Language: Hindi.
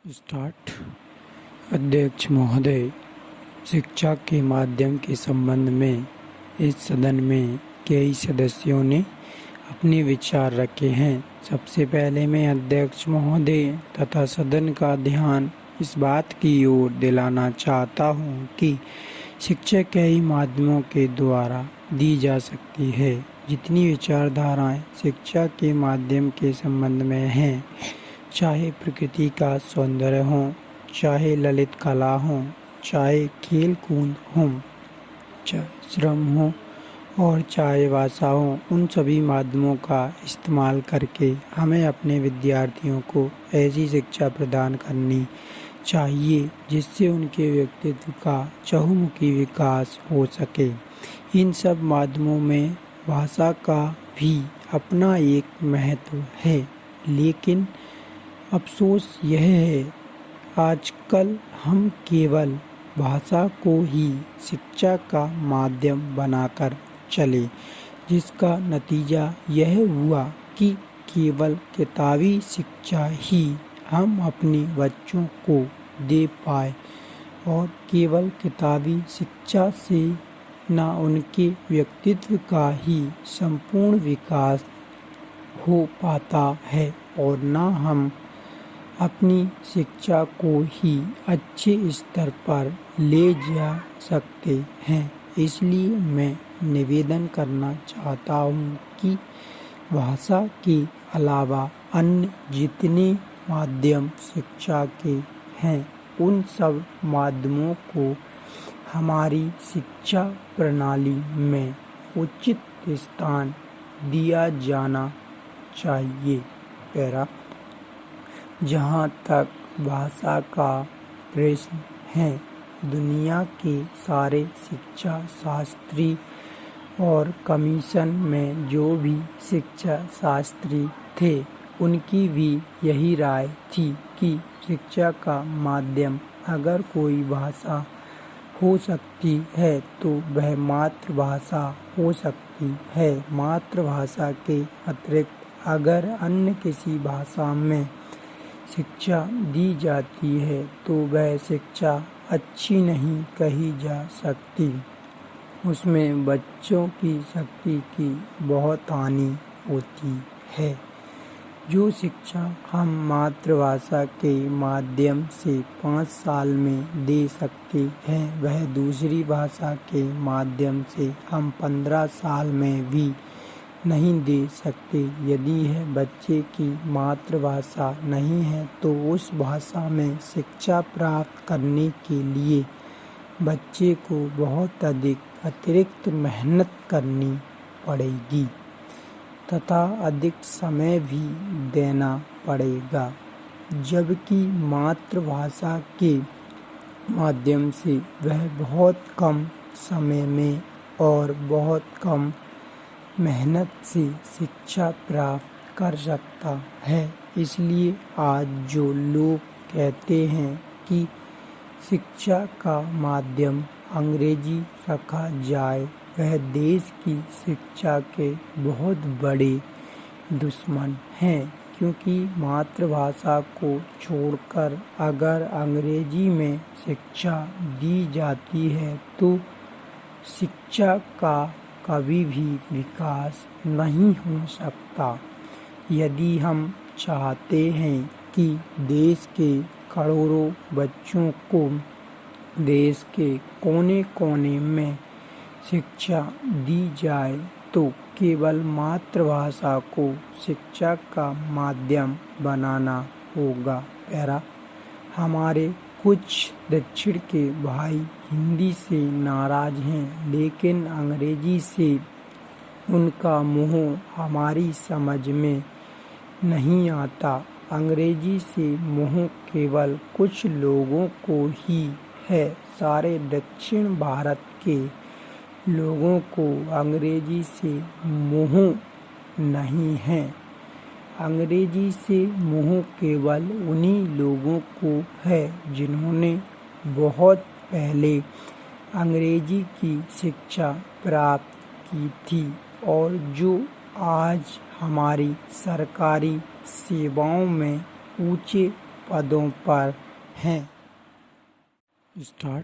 स्टार्ट। अध्यक्ष महोदय, शिक्षा के माध्यम के संबंध में इस सदन में कई सदस्यों ने अपने विचार रखे हैं। सबसे पहले मैं अध्यक्ष महोदय तथा सदन का ध्यान इस बात की ओर दिलाना चाहता हूँ कि शिक्षा कई माध्यमों के द्वारा दी जा सकती है। जितनी विचारधाराएं शिक्षा के माध्यम के संबंध में हैं, चाहे प्रकृति का सौंदर्य हो, चाहे ललित कला हो, चाहे खेल कूद हो, चाहे श्रम हो और चाहे भाषा हो, उन सभी माध्यमों का इस्तेमाल करके हमें अपने विद्यार्थियों को ऐसी शिक्षा प्रदान करनी चाहिए जिससे उनके व्यक्तित्व का चहुमुखी विकास हो सके। इन सब माध्यमों में भाषा का भी अपना एक महत्व है, लेकिन अफसोस यह है आजकल हम केवल भाषा को ही शिक्षा का माध्यम बनाकर चले, जिसका नतीजा यह हुआ कि केवल किताबी शिक्षा ही हम अपने बच्चों को दे पाए और केवल किताबी शिक्षा से न उनके व्यक्तित्व का ही संपूर्ण विकास हो पाता है और न हम अपनी शिक्षा को ही अच्छे स्तर पर ले जा सकते हैं। इसलिए मैं निवेदन करना चाहता हूँ कि भाषा के अलावा अन्य जितने माध्यम शिक्षा के हैं, उन सब माध्यमों को हमारी शिक्षा प्रणाली में उचित स्थान दिया जाना चाहिए। जहाँ तक भाषा का प्रश्न है, दुनिया के सारे शिक्षा शास्त्री और कमीशन में जो भी शिक्षा शास्त्री थे, उनकी भी यही राय थी कि शिक्षा का माध्यम अगर कोई भाषा हो सकती है तो वह मातृभाषा हो सकती है। मातृभाषा के अतिरिक्त अगर अन्य किसी भाषा में शिक्षा दी जाती है तो वह शिक्षा अच्छी नहीं कही जा सकती। उसमें बच्चों की शक्ति की बहुत हानि होती है। जो शिक्षा हम मातृभाषा के माध्यम से 5 साल में दे सकते हैं, वह दूसरी भाषा के माध्यम से हम 15 साल में भी नहीं दे सकते। यदि यह बच्चे की मातृभाषा नहीं है तो उस भाषा में शिक्षा प्राप्त करने के लिए बच्चे को बहुत अधिक अतिरिक्त मेहनत करनी पड़ेगी तथा अधिक समय भी देना पड़ेगा, जबकि मातृभाषा के माध्यम से वह बहुत कम समय में और बहुत कम मेहनत से शिक्षा प्राप्त कर सकता है। इसलिए आज जो लोग कहते हैं कि शिक्षा का माध्यम अंग्रेजी रखा जाए, वह देश की शिक्षा के बहुत बड़े दुश्मन हैं, क्योंकि मातृभाषा को छोड़कर अगर अंग्रेजी में शिक्षा दी जाती है तो शिक्षा का कभी भी विकास नहीं हो सकता। यदि हम चाहते हैं कि देश के करोड़ों बच्चों को देश के कोने कोने में शिक्षा दी जाए तो केवल मातृभाषा को शिक्षा का माध्यम बनाना होगा। हमारे कुछ दक्षिण के भाई हिंदी से नाराज हैं, लेकिन अंग्रेजी से उनका मोह हमारी समझ में नहीं आता। अंग्रेजी से मोह केवल कुछ लोगों को ही है। सारे दक्षिण भारत के लोगों को अंग्रेजी से मोह नहीं है। अंग्रेजी से मोह केवल उन्हीं लोगों को है जिन्होंने बहुत पहले अंग्रेजी की शिक्षा प्राप्त की थी और जो आज हमारी सरकारी सेवाओं में ऊंचे पदों पर हैं। स्टार्ट।